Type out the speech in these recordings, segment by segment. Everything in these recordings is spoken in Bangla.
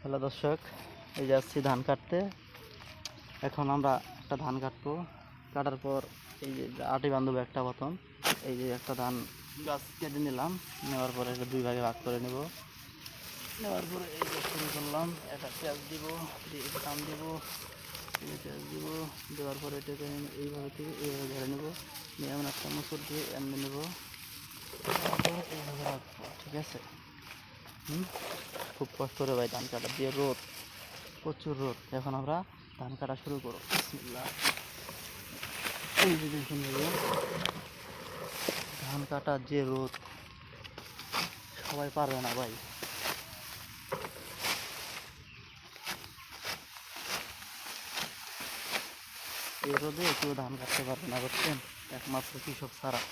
হ্যালো দর্শক, এই যে যাচ্ছি ধান কাটতে। এখন আমরা একটা ধান কাটবো। কাটার পর এই যে আটি বান্ধব একটা প্রথম এই যে একটা ধান গাছ কেটে নিলাম। নেওয়ার পরে এটা দুই ভাগে ভাগ করে নেব। নেওয়ার পরে এই যে শুরু করলাম, একটা পেঁয়াজ দিব, এটা টান দিব, পেঁয়াজ দিব, দেওয়ার পরে এটাকে এইভাবে থেকে এইভাবে ধরে নেব। নিয়ে এমন একটা মুসুর দিয়ে এমনি নেব, এইভাবে রাখবো। ঠিক আছে। খুব কষ্ট করে ভাই ধান কাটা দিয়ে, রোদ প্রচুর রোদ। এখন আমরা ধান কাটা শুরু করো। বিসমিল্লাহ। এই যে দেখুন ধান কাটার যে রোদ, সবাই পারবে না ভাই। এই রোদে কেউ ধান কাটতে পারবে না, বুঝছেন, একমাত্র কৃষক ছাড়া।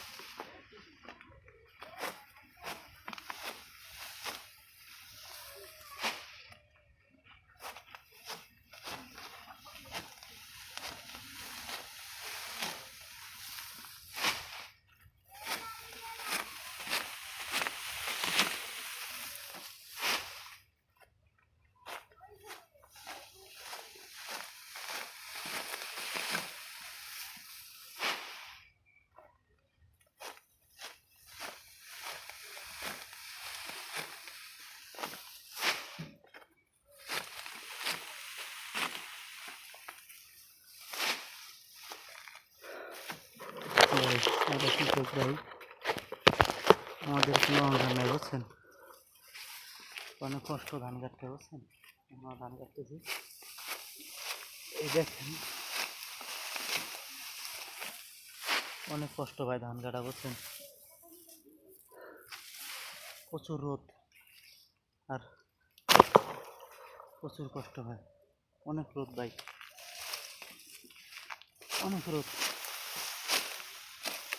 আমরা কৃষক ভাই, আমাদের কোনো অঙ্গন নেই, বুঝছেন। অনেক কষ্ট ধান কাটতে, বুঝছেন। আমরা ধান কাটতেছি, এই দেখেন অনেক কষ্ট ভাই ধান কাটা, বুঝছেন। প্রচুর রোদ আর প্রচুর কষ্ট হয়। অনেক রোদ ভাই, অনেক রোদ,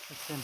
বুঝছেন।